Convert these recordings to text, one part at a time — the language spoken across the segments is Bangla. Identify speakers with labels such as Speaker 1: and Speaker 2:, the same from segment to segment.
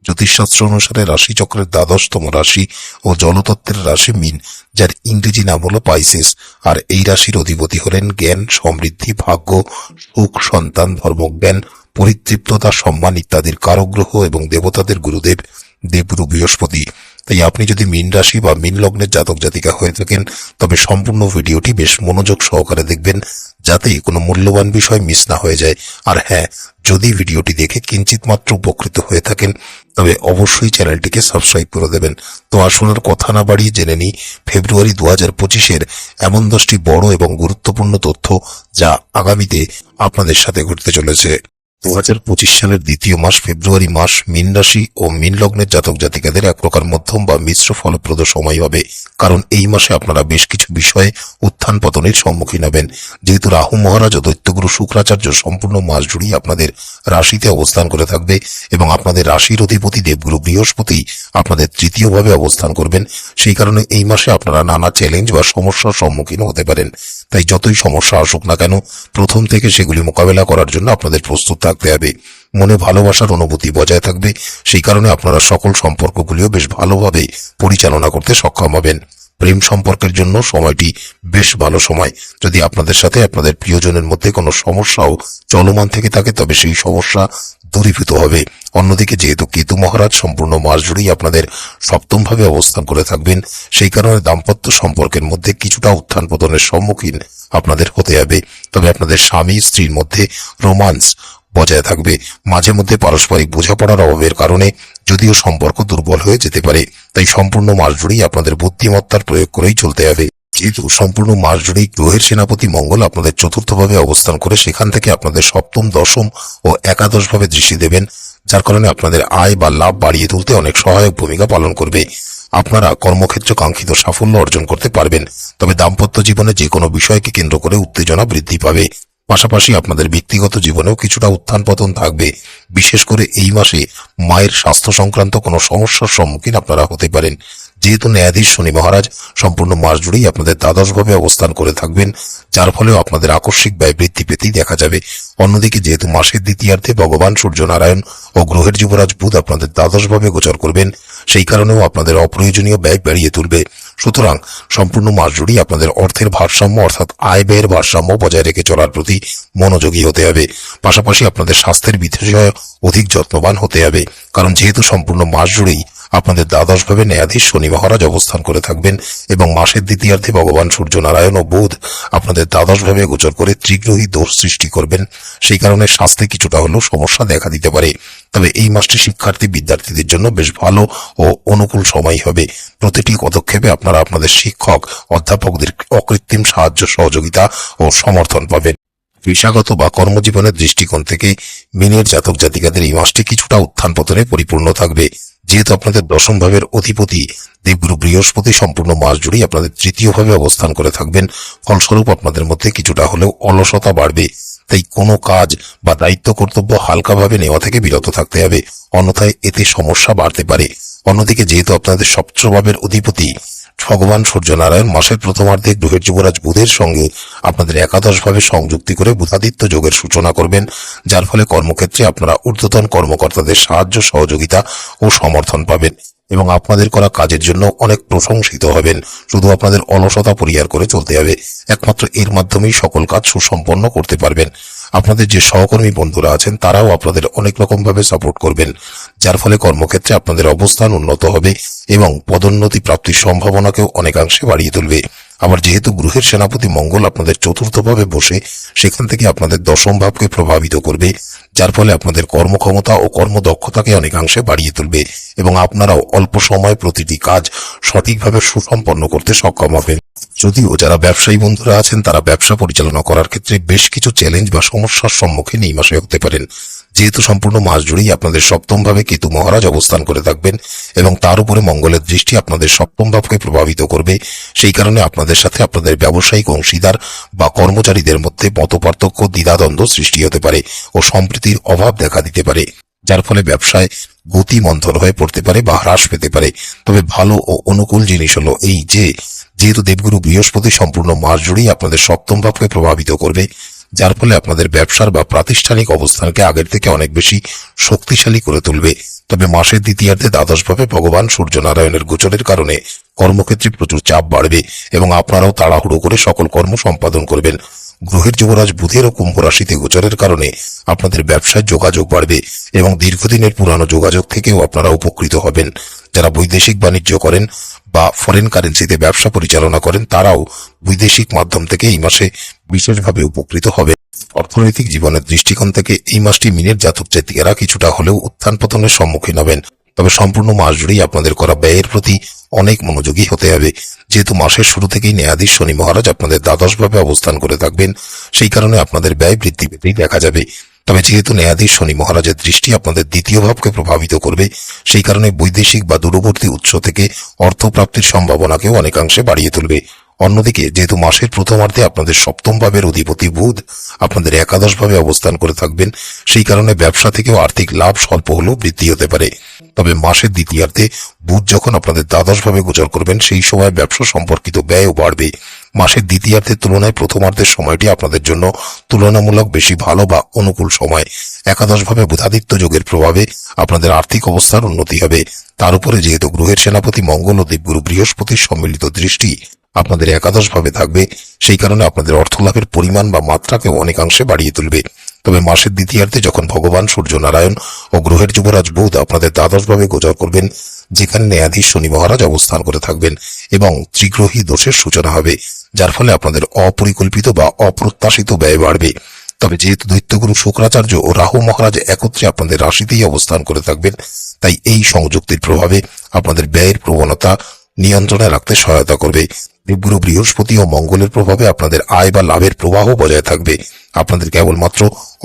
Speaker 1: জ্যোতিষশাস্ত্র অনুসারে রাশিচক্রের দ্বাদশতম রাশি ও জলতত্ত্বের রাশি মীন, যার ইংরেজি নাম হলো পাইসেস। আর এই রাশির অধিপতি হলেন জ্ঞান, সমৃদ্ধি, ভাগ্য, সুখ, সন্তান, ধর্মজ্ঞান, পরিতৃপ্ততা, সম্মান ইত্যাদির কারক গ্রহ এবং দেবতাদের গুরুদেব দেবগুরু বৃহস্পতি। তাই আপনি যদি মীন রাশি বা মীন লগ্নের জাতক জাতিকা হয়ে থাকেন তবে সম্পূর্ণ ভিডিওটি বেশ মনোযোগ সহকারে দেখবেন, যাতে কোনো মূল্যবান বিষয় মিস না হয়ে যায়। আর হ্যাঁ, যদি ভিডিওটি দেখে কিঞ্চিত মাত্র উপকৃত হয়ে থাকেন তবে অবশ্যই চ্যানেলটিকে সাবস্ক্রাইব করে দেবেন। তো আসুন আর কথা না বাড়িয়ে জেনে নিই ফেব্রুয়ারি 2025-এর এমন 10টি বড় এবং গুরুত্বপূর্ণ তথ্য যা আগামীতে আপনাদের সাথে ঘটতে চলেছে। 2025 সালের দ্বিতীয় মাস ফেব্রুয়ারি মাস মীন রাশি ও মীন লগ্নের জাতক জাতিকাদের এক প্রকার মধ্যম বা মিশ্র ফলপ্রদ সময় হবে, কারণ এই মাসে আপনারা বেশ কিছু বিষয়ে উত্থান পতনের সম্মুখীন হবেন। যেহেতু রাহু মহারাজ ও দৈত্যগুরু শুক্রাচার্য সম্পূর্ণ মাস জুড়েই আপনাদের রাশিতে অবস্থান করে থাকবে এবং আপনাদের রাশির অধিপতি দেবগুরু বৃহস্পতি আপনাদের তৃতীয়ভাবে অবস্থান করবেন। সেই কারণে এই মাসে আপনারা নানা চ্যালেঞ্জ বা সমস্যার সম্মুখীন হতে পারেন। তাই যতই সমস্যা আসুক না কেন, প্রথম থেকে সেগুলি মোকাবেলা করার জন্য আপনাদের প্রস্তুত থাকতে হবে। মনে ভালোবাসার অনুভূতি বজায় থাকবে, সেই কারণে আপনারা সকল সম্পর্কগুলিও বেশ ভালোভাবে পরিচালনা করতে সক্ষম হবেন। প্রেম সম্পর্কের জন্য সময়টি বেশ ভালো সময়। যদি আপনাদের সাথে আপনাদের প্রিয়জনের মধ্যে কোনো সমস্যাও চলমান থেকে থাকে তবে সেই সমস্যা দূরীভূত হবে। অন্যদিকে যেহেতু কেতু মহারাজ সম্পূর্ণ মাস জুড়েই আপনাদের সপ্তম ভাবে অবস্থান করে থাকবেন, সেই কারণে দাম্পত্য সম্পর্কের মধ্যে কিছুটা উত্থান পতনের সম্মুখীন আপনাদের হতে হবে। তবে আপনাদের স্বামী স্ত্রীর মধ্যে রোমান্স বজায় থাকবে। মাঝে মধ্যে পারস্পরিক বোঝাপড়ার অভাবের কারণে যদিও সম্পর্ক দুর্বল হয়ে যেতে পারে। তাই সম্পূর্ণ মাস জুড়েই আপনাদের বুদ্ধিমত্তার প্রয়োগ করেই চলতে হবে। যেহেতু সম্পূর্ণ মাস জুড়েই গ্রহের সেনাপতি মঙ্গল আপনাদের চতুর্থভাবে অবস্থান করে সেখান থেকে আপনাদের সপ্তম, দশম ও একাদশ ভাবে দৃষ্টি দেবেন, যার কারণে আপনাদের আয় বা লাভ বাড়িয়ে তুলতে অনেক সহায়ক ভূমিকা পালন করবে। আপনারা কর্মক্ষেত্রে কাঙ্ক্ষিত সাফল্য অর্জন করতে পারবেন। তবে দাম্পত্য জীবনে যে কোনো বিষয়কে কেন্দ্র করে উত্তেজনা বৃদ্ধি পাবে। পাশাপাশি আপনাদের ব্যক্তিগত জীবনেও কিছুটা উত্থান পতন থাকবে। বিশেষ করে এই মাসে মায়ের স্বাস্থ্য সংক্রান্ত কোনো সমস্যার সম্মুখীন আপনারা হতে পারেন। যেহেতু ন্যায়াধীশ শনি মহারাজ সম্পূর্ণ মাস জুড়েই আপনাদের দ্বাদশভাবে অবস্থান করে থাকবেন, যার ফলেও আপনাদের আকস্মিক ব্যয় বৃদ্ধি পেতেই দেখা যাবে। অন্যদিকে যেহেতু মাসের দ্বিতীয়ার্ধে ভগবান সূর্যনারায়ণ ও গ্রহের যুবরাজ বুধ আপনাদের দ্বাদশভাবে গোচর করবেন, সেই কারণেও আপনাদের অপ্রয়োজনীয় ব্যয় বাড়িয়ে তুলবে। সুতরাং সম্পূর্ণ মাস জুড়েই আপনাদের অর্থের ভারসাম্য অর্থাৎ আয় ব্যয়ের ভারসাম্য বজায় রেখে চলার প্রতি মনোযোগী হতে হবে। পাশাপাশি আপনাদের স্বাস্থ্যের বিষয়ে অধিক যত্নবান হতে হবে, কারণ যেহেতু সম্পূর্ণ মাস জুড়েই আপনাদের দ্বাদশভাবে ন্যায়াধীশ শনি মহারাজ অবস্থান করে থাকবেন এবং মাসের দ্বিতীয়ার্ধে ভগবান সূর্যনারায়ণ ও বুধ আপনাদের দ্বাদশভাবে গোচর করে ত্রিগ্রহী দোষ সৃষ্টি করবেন। সেই কারণে স্বাস্থ্যে কিছুটা হলেও সমস্যা দেখা দিতে পারে। তবে এই মাসটি শিক্ষার্থী বিদ্যার্থীদের জন্য বেশ ভালো ও অনুকূল সময় হবে। প্রতিটি পদক্ষেপে আপনারা আপনাদের শিক্ষক অধ্যাপকদের অকৃত্রিম সাহায্য, সহযোগিতা ও সমর্থন পাবেন। পেশাগত বা কর্মজীবনের দৃষ্টিকোণ থেকে মীনের জাতক জাতিকাদের এই মাসটি কিছুটা উত্থান পতনে পরিপূর্ণ থাকবে। যেহেতু আপনাদের দশম ভাবের অধিপতি দেবগুরু বৃহস্পতি সম্পূর্ণ মাস জুড়েই আপনাদের তৃতীয়ভাবে অবস্থান করে থাকবেন, ফলস্বরূপ আপনাদের মধ্যে কিছুটা হলেও অলসতা বাড়বে। তাই কোনো কাজ বা দায়িত্ব কর্তব্য হালকাভাবে নেওয়া থেকে বিরত থাকতে হবে, অন্যথায় এতে সমস্যা বাড়তে পারে। অন্যদিকে যেহেতু আপনাদের সপ্তম ভাবের অধিপতি ভগবান সূর্যনারায়ণ মাসের প্রথমার্ধে গ্রহের যুবরাজ বুধের সঙ্গে আপনাদের একাদশভাবে সংযুক্তি করে বুধাদিত্য যোগের সূচনা করবেন, যার ফলে কর্মক্ষেত্রে আপনারা ঊর্ধ্বতন কর্মকর্তাদের সাহায্য, সহযোগিতা ও সমর্থন পাবেন এবং আপনাদের করা কাজের জন্য অনেক প্রশংসিত হবেন। শুধু আপনাদের অলসতা পরিহার করে চলতে হবে, একমাত্র এর মাধ্যমেই সকল কাজ সুসম্পন্ন করতে পারবেন। আপনাদের যে সহকর্মী বন্ধুরা আছেন তারাও আপনাদের অনেক রকম ভাবে সাপোর্ট করবেন, যার ফলে কর্মক্ষেত্রে আপনাদের অবস্থান উন্নত হবে এবং পদোন্নতি প্রাপ্তির সম্ভাবনাকেও অনেকাংশে বাড়িয়ে তুলবে। আবার যেহেতু গ্রহের সেনাপতি মঙ্গল আপনাদের চতুর্থভাবে বসে সেখান থেকে আপনাদের দশম ভাবকে প্রভাবিত করবে, যার ফলে আপনাদের কর্মক্ষমতা ও কর্মদক্ষতাকে অনেকাংশে বাড়িয়ে তুলবে এবং আপনারাও অল্প সময়ে প্রতিটি কাজ সঠিকভাবে সুসম্পন্ন করতে সক্ষম হবেন। যদিও যারা ব্যবসায়ী বন্ধুরা আছেন তারা ব্যবসা পরিচালনা করার ক্ষেত্রে বেশ কিছু চ্যালেঞ্জ বা সমস্যার সম্মুখীন এই মাসে হতে পারেন। যেহেতু সম্পূর্ণ মাস জুড়েই আপনাদের সপ্তম ভাবে কেতু মহারাজ অবস্থান করে থাকবেন এবং তার উপরে মঙ্গলের দৃষ্টি আপনাদের সপ্তম ভাবকে প্রভাবিত করবে, সেই কারণে আপনাদের সাথে আপনাদের ব্যবসায়িক অংশীদার বা কর্মচারীদের মধ্যে মতপার্থক্য, দ্বিধাদ্বন্দ্ব সৃষ্টি হতে পারে ও সম্প্রীতির অভাব দেখা দিতে পারে, যার ফলে ব্যবসায় গতি মন্থর হয়ে পড়তে পারে বা হ্রাস পেতে পারে। তবে ভালো ও অনুকূল জিনিস হলো এই যে যেহেতু দেবগুরু বৃহস্পতি সম্পূর্ণ মাস জুড়েই আপনাদের সপ্তম ভাবকে প্রভাবিত করবে, যার ফলে আপনাদের ব্যবসার বা প্রাতিষ্ঠানিক অবস্থানকে আগের থেকে অনেক বেশি শক্তিশালী করে তুলবে। তবে মাসের দ্বিতীয়ার্ধে দ্বাদশভাবে ভগবান সূর্যনারায়ণের গোচরের কারণে কর্মক্ষেত্রে প্রচুর চাপ বাড়বে এবং আপনারাও তাড়াহুড়ো করে সকল কর্ম সম্পাদন করবেন। গ্রহের যুবরাজ বুধেরও কুম্ভ রাশিতে গোচরের কারণে আপনাদের ব্যবসায় যোগাযোগ বাড়বে এবং দীর্ঘদিনের পুরানো যোগাযোগ থেকেও আপনারা উপকৃত হবেন। যারা বৈদেশিক বাণিজ্য করেন বা ফরেন কারেন্সিতে ব্যবসা পরিচালনা করেন তারাও বৈদেশিক মাধ্যম থেকে এই মাসে বিশেষভাবে উপকৃত হবে। অর্থনৈতিক জীবনের দৃষ্টিকোণ থেকে এই মাসটি মিনের জাতক জাতিকারা কিছুটা হলেও উত্থান পতনের সম্মুখীন হবেন। তবে সম্পূর্ণ মাস জুড়েই আপনাদের করা ব্যয়ের প্রতি অনেক মনোযোগী হতে হবে। যেহেতু মাসের শুরু থেকেই ন্যায়াধীশ শনি মহারাজ আপনাদের দ্বাদশভাবে অবস্থান করে থাকবেন, সেই কারণে আপনাদের ব্যয় বৃদ্ধি পেতেই দেখা যাবে। তবে যেহেতু ন্যায়াধীশ শনি মহারাজের দৃষ্টি আপনাদের দ্বিতীয় ভাবকে প্রভাবিত করবে, সেই কারণে বৈদেশিক বা দূরবর্তী উৎস থেকে অর্থপ্রাপ্তির সম্ভাবনাকেও অনেকাংশে বাড়িয়ে তুলবে। অন্যদিকে যেহেতু মাসের প্রথমার্ধে আপনাদের সপ্তম ভাবের অধিপতি বুধ আপনাদের একাদশভাবে অবস্থান করে থাকবেন, সেই কারণে ব্যবসা থেকেও আর্থিক লাভ স্বল্প হলেও বৃদ্ধি হতে পারে। তবে মাসের দ্বিতীয়ার্ধে বুধ যখন আপনাদের দ্বাদশভাবে গোচর করবেন, সেই সময় ব্যবসা সম্পর্কিত ব্যয়ও বাড়বে। মাসের দ্বিতীয়ার্ধের তুলনায় প্রথমার্ধের সময়টি আপনাদের জন্য তুলনামূলক বেশি ভালো বা অনুকূল সময়। একাদশভাবে বুধাদিত্য যোগের প্রভাবে আপনাদের আর্থিক অবস্থার উন্নতি হবে। তার উপরে যেহেতু গ্রহের সেনাপতি মঙ্গল ও দেবগুরু বৃহস্পতির সম্মিলিত দৃষ্টি আপনাদের একাদশভাবে থাকবে, সেই কারণে আপনাদের অর্থলাভের পরিমাণ বা মাত্রাকেও অনেকাংশে বাড়িয়ে তুলবে। তবে মাসের দ্বিতীয়ার্ধে যখন ভগবান সূর্যনারায়ণ ও গ্রহের যুবরাজ বুধ আপনাদের দ্বাদশভাবে গোচর করবেন, যেখানে ন্যায়াধীশ শনি মহারাজ অবস্থান করে থাকবেন, এবং ত্রিগ্রহী দোষের সূচনা হবে, যার ফলে আপনাদের অপরিকল্পিত বা অপ্রত্যাশিত ব্যয় বাড়বে। তবে যেহেতু দৈত্যগুরু শুক্রাচার্য ও রাহু মহারাজ একত্রে আপনাদের রাশিতেই অবস্থান করে থাকবেন, তাই এই সংযুক্তির প্রভাবে আপনাদের ব্যয়ের প্রবণতা নিয়ন্ত্রণে রাখতে সহায়তা করবে। দেবগুরু বৃহস্পতি ও মঙ্গলের প্রভাবে আপনাদের আয় বা লাভের প্রবাহ বজায় থাকবে। আপনাদের কেবলমাত্র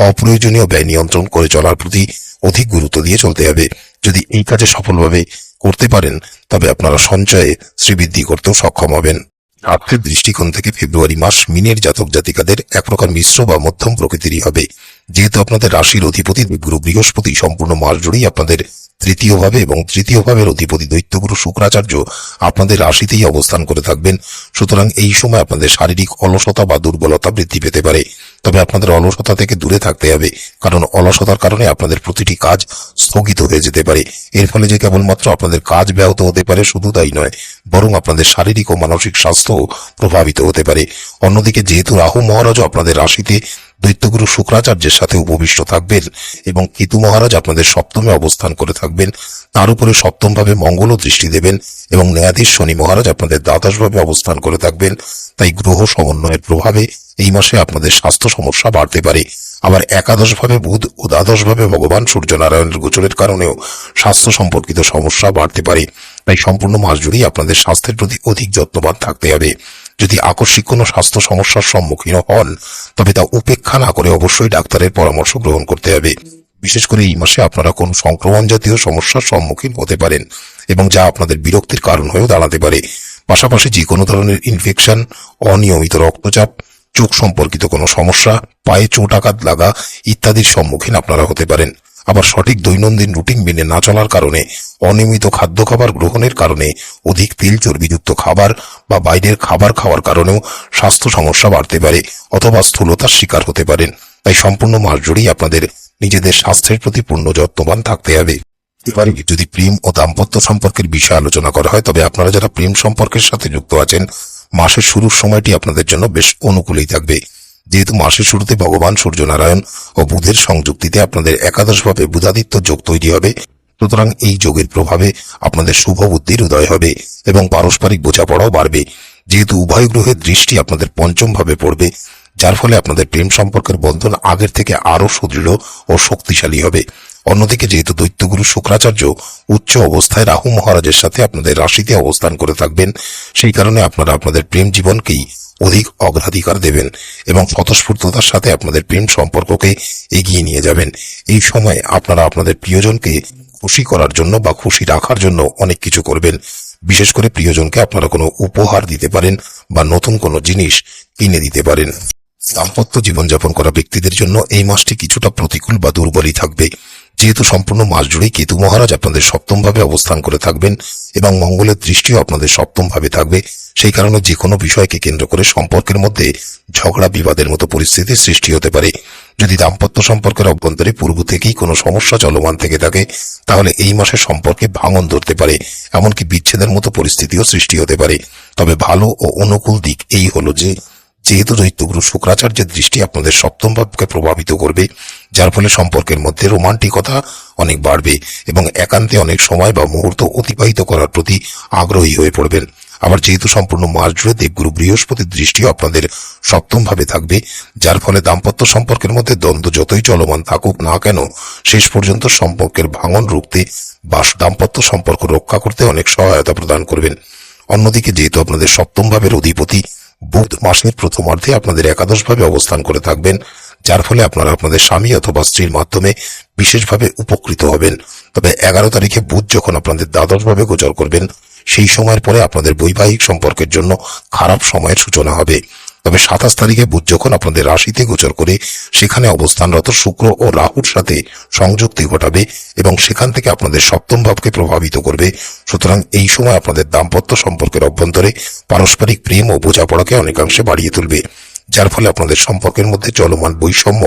Speaker 1: অপ্রয়োজনীয় ব্যয় নিয়ন্ত্রণ করে চলার প্রতি অধিক গুরুত্ব দিয়ে চলতে হবে। যদি এই কাজে সফলভাবে করতে পারেন, তবে আপনারা সঞ্চয়ে শ্রীবৃদ্ধি করতেও সক্ষম হবেন। আর্থিক দৃষ্টিকোণ থেকে ফেব্রুয়ারি মাস মিনের জাতক জাতিকাদের এক প্রকার মিশ্র বা মধ্যম প্রকৃতিরই হবে। যেহেতু আপনাদের রাশির অধিপতি দেবগুরু বৃহস্পতি সম্পূর্ণ মাস জুড়েই আপনাদের তৃতীয় ভাবে এবং তৃতীয় ভাবের অধিপতি দৈত্যগুরু শুক্রাচার্য আপনাদের রাশিতেই অবস্থান করে থাকবেন, সুতরাং এই সময় আপনাদের শারীরিক অলসতা বা দুর্বলতা বৃদ্ধি পেতে পারে। তবে আপনাদের অলসতা থেকে দূরে থাকতে হবে, কারণ অলসতার কারণে আপনাদের প্রতিটি কাজ স্থগিত হয়ে যেতে পারে। এর ফলে যে কেবলমাত্র আপনাদের কাজ ব্যাহত হতে পারে, শুধু তাই নয়, বরং আপনাদের শারীরিক ও মানসিক স্বাস্থ্য প্রভাবিত হতে পারে। অন্যদিকে যেহেতু রাহু মহারাজও আপনাদের রাশিতে দৈত্যগুরু শুক্রাচার্যের সাথে উপবিষ্ট থাকবেন এবং কেতু মহারাজ আপনাদের সপ্তমে অবস্থান করে থাকবেন, তার উপরে সপ্তম ভাবে মঙ্গলও দৃষ্টি দেবেন এবং ন্যায়াধীশ শনি মহারাজ আপনাদের দ্বাদশভাবে অবস্থান করে থাকবেন, তাই গ্রহ সমন্বয়ের প্রভাবে এই মাসে আপনাদের স্বাস্থ্য সমস্যা বাড়তে পারে। আবার একাদশভাবে বুধ ও দ্বাদশভাবে ভগবান সূর্যনারায়ণের গোচরের কারণেও স্বাস্থ্য সম্পর্কিত সমস্যা বাড়তে পারে। তাই সম্পূর্ণ মাস জুড়েই আপনাদের স্বাস্থ্যের প্রতি অধিক যত্নবান থাকতে হবে। যদি আকস্মিক কোনো স্বাস্থ্য সমস্যার সম্মুখীন হন, তবে তা উপেক্ষা না করে অবশ্যই ডাক্তারের পরামর্শ গ্রহণ করতে হবে। বিশেষ করে এই মাসে আপনারা কোন সংক্রমণ জাতীয় সমস্যার সম্মুখীন হতে পারেন এবং যা আপনাদের বিরক্তির কারণ হয়েও দাঁড়াতে পারে। পাশাপাশি যে কোনো ধরনের ইনফেকশন, অনিয়মিত রক্তচাপ, চোখ সম্পর্কিত কোনো সমস্যা, পায়ে চোট আঘাত লাগা ইত্যাদির সম্মুখীন আপনারা হতে পারেন। আবার সঠিক দৈনন্দিন রুটিন মেনে না চলার কারণে, অনিয়মিত খাদ্য খাবার গ্রহণের কারণে, অধিক তেল চর্বিযুক্ত খাবার বা বাইরের খাবার খাওয়ার কারণেও স্বাস্থ্য সমস্যা বাড়তে পারে অথবা স্থূলতার শিকার হতে পারেন। তাই সম্পূর্ণ মাস জুড়েই আপনাদের নিজেদের স্বাস্থ্যের প্রতি পূর্ণ যত্নবান থাকতে হবে। এবারে যদি প্রেম ও দাম্পত্য সম্পর্কের বিষয়ে আলোচনা করা হয়, তবে আপনারা যারা প্রেম সম্পর্কের সাথে যুক্ত আছেন, মাসের শুরুর সময়টি আপনাদের জন্য বেশ অনুকূলেই থাকবে। যেহেতু মাসের শুরুতে ভগবান সূর্যনারায়ণ ও বুধের সংযুক্তিতে আপনাদের একাদশভাবে বুধাদিত্য যোগ তৈরি হবে, সুতরাং এই যোগের প্রভাবে আপনাদের শুভ বুদ্ধির উদয় হবে এবং পারস্পরিক বোঝাপড়াও বাড়বে। যেহেতু উভয় গ্রহের দৃষ্টি আপনাদের পঞ্চম ভাবে পড়বে, যার ফলে আপনাদের প্রেম সম্পর্কের বন্ধন আগের থেকে আরো সুদৃঢ় ও শক্তিশালী হবে। অন্যদিকে যেহেতু দৈত্যগুরু শুক্রাচার্য উচ্চ অবস্থায় রাহু মহারাজের সাথে আপনাদের রাশিতে অবস্থান করে থাকবেন, সেই কারণে আপনারা আপনাদের প্রেম জীবনকেই অধিক অগ্রাধিকার দেবেন এবং স্বতঃস্ফূর্ততার সাথে আপনাদের প্রেম সম্পর্ককে এগিয়ে নিয়ে যাবেন। এই সময় আপনারা আপনাদের প্রিয়জনকে খুশি করার জন্য বা খুশি রাখার জন্য অনেক কিছু করবেন। বিশেষ করে প্রিয়জনকে আপনারা কোনো উপহার দিতে পারেন বা নতুন কোনো জিনিস কিনে দিতে পারেন। দাম্পত্য জীবনযাপন করা ব্যক্তিদের জন্য এই মাসটি কিছুটা প্রতিকূল বা দুর্বলই থাকবে। যেহেতু সম্পূর্ণ মাস জুড়েই কেতু মহারাজ আপনাদের সপ্তম ভাবে অবস্থান করে থাকবেন এবং মঙ্গলের দৃষ্টিও আপনাদের সপ্তম ভাবে থাকবে, সেই কারণে যে কোনো বিষয়কে কেন্দ্র করে সম্পর্কের মধ্যে ঝগড়া বিবাদের মতো পরিস্থিতির সৃষ্টি হতে পারে। যদি দাম্পত্য সম্পর্কের অভ্যন্তরে পূর্ব থেকেই কোনো সমস্যা চলমান থেকে থাকে তাহলে এই মাসে সম্পর্কে ভাঙন ধরতে পারে, এমনকি বিচ্ছেদের মতো পরিস্থিতিও সৃষ্টি হতে পারে। তবে ভালো ও অনুকূল দিক এই হলো যে যেহেতু দৈত্যগুরু শুক্রাচার্যের দৃষ্টি আপনাদের সপ্তম ভাবকে প্রভাবিত করবে, যার ফলে সম্পর্কের মধ্যে রোমান্টিকতা অনেক বাড়বে এবং একান্তে অনেক সময় বা মুহূর্ত অতিবাহিত করার প্রতি আগ্রহী হয়ে পড়বেন। আবার যেহেতু সম্পূর্ণ মাস জুড়ে দেবগুরু বৃহস্পতির দৃষ্টিও আপনাদের সপ্তম ভাবে থাকবে, যার ফলে দাম্পত্য সম্পর্কের মধ্যে দ্বন্দ্ব যতই চলমান থাকুক না কেন শেষ পর্যন্ত সম্পর্কের ভাঙন রুখতে বা দাম্পত্য সম্পর্ক রক্ষা করতে অনেক সহায়তা প্রদান করবেন। অন্যদিকে যেহেতু আপনাদের সপ্তম ভাবের অধিপতি বুধ মাসের প্রথমার্ধে আপনাদের একাদশভাবে অবস্থান করে থাকবেন, যার ফলে আপনারা আপনাদের স্বামী অথবা স্ত্রীর মাধ্যমে বিশেষভাবে উপকৃত হবেন। তবে 11 তারিখে বুধ যখন আপনাদের দ্বাদশভাবে গোচর করবেন, সেই সময়ের পরে আপনাদের বৈবাহিক সম্পর্কের জন্য খারাপ সময়ের সূচনা হবে। তবে 27 তারিখে বুধ যখন আপনাদের রাশিতে গোচর করে সেখানে অবস্থানরত শুক্র ও রাহুর সাথে সংযুক্তি ঘটাবে এবং সেখান থেকে আপনাদের সপ্তম ভাবকে প্রভাবিত করবে। সুতরাং এই সময় আপনাদের দাম্পত্য সম্পর্কের অভ্যন্তরে পারস্পরিক প্রেম ও বোঝাপড়াকে অনেকাংশে বাড়িয়ে তুলবে, যার ফলে আপনাদের সম্পর্কের মধ্যে চলমান বৈষম্য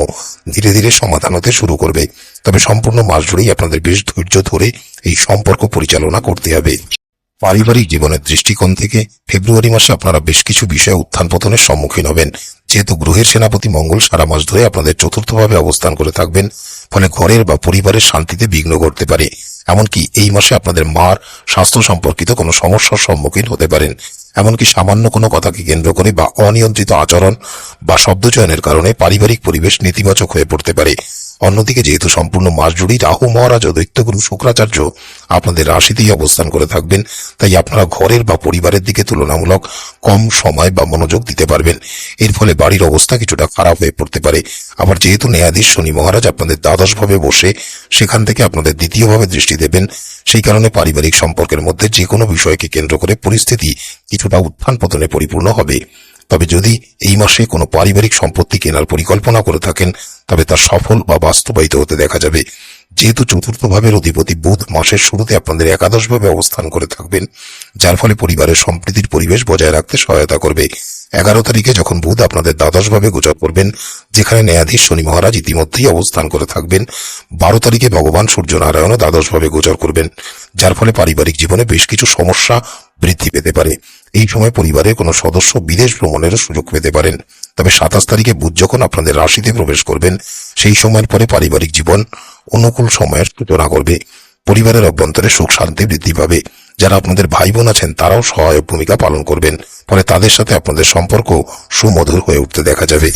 Speaker 1: ধীরে ধীরে সমাধান হতে শুরু করবে। তবে সম্পূর্ণ মাস জুড়েই আপনাদের বেশ ধৈর্য ধরে এই সম্পর্ক পরিচালনা করতে হবে। পারিবারিক জীবনের দৃষ্টিকোণ থেকে ফেব্রুয়ারি মাসে আপনারা বেশ কিছু বিষয়ে উত্থান পতনের সম্মুখীন হবেন। যেহেতু গ্রহের সেনাপতি মঙ্গল সারা মাস ধরে আপনাদের চতুর্থভাবে অবস্থান করে থাকবেন, ফলে ঘরের বা পরিবারের শান্তিতে বিঘ্ন ঘটতে পারে। এমনকি এই মাসে আপনাদের মার স্বাস্থ্য সম্পর্কিত কোনো সমস্যার সম্মুখীন হতে পারেন। এমনকি সামান্য কোনো কথাকে কেন্দ্র করে বা অনিয়ন্ত্রিত আচরণ বা শব্দচয়নের কারণে পারিবারিক পরিবেশ নেতিবাচক হয়ে পড়তে পারে। অন্যদিকে যেহেতু সম্পূর্ণ মাস জুড়েই রাহু মহারাজ ও দৈত্যগুরু শুক্রাচার্য আপনাদের রাশিতেই অবস্থান করে থাকবেন, তাই আপনারা ঘরের বা পরিবারের দিকে তুলনামূলক কম সময় বা মনোযোগ দিতে পারবেন। এর ফলে বাড়ির অবস্থা কিছুটা খারাপ হয়ে পড়তে পারে। আবার যেহেতু ন্যায়াধীশ শনি মহারাজ আপনাদের দ্বাদশভাবে বসে সেখান থেকে আপনাদের দ্বিতীয়ভাবে দৃষ্টি দেবেন, সেই কারণে পারিবারিক সম্পর্কের মধ্যে যে কোনো বিষয়কে কেন্দ্র করে পরিস্থিতি কিছুটা উত্থান পতনে পরিপূর্ণ হবে। তবে যদি এই মাসে কোনো পারিবারিক সম্পত্তি কেনার পরিকল্পনা করে থাকেন তবে তা সফল বা বাস্তবায়িত হতে দেখা যাবে। যেহেতু চতুর্থ ভাবের অধিপতি বুধ মাসের শুরুতে আপনাদের একাদশভাবে অবস্থান করে থাকবেন, যার ফলে পরিবারের সম্প্রীতির পরিবেশ বজায় রাখতে সহায়তা করবে। 11 তারিখে যখন বুধ আপনাদের দ্বাদশভাবে গোচর করবেন, যেখানে ন্যায়াধীশ শনি মহারাজ ইতিমধ্যেই অবস্থান করে থাকবেন, 12 তারিখে ভগবান সূর্যনারায়ণও দ্বাদশভাবে গোচর করবেন, যার ফলে পারিবারিক জীবনে বেশ কিছু সমস্যা বৃদ্ধি পেতে পারে। এই সময় পরিবারের কোনো সদস্য বিদেশ ভ্রমণেরও সুযোগ পেতে পারেন। তবে 27 তারিখে বুধ যখন আপনাদের রাশিতে প্রবেশ করবেন, সেই সময়ের পরে পারিবারিক জীবন অনুকূল সময়ের সূচনা করবে। পরিবারের অভ্যন্তরে সুখ শান্তি বৃদ্ধি পাবে। যারা আপনাদের ভাই বোন আছেন তারাও সহায়ক ভূমিকা পালন করবেন, ফলে তাদের সাথে আপনাদের সম্পর্ক সুমধুর হয়ে উঠতে দেখা যাবে।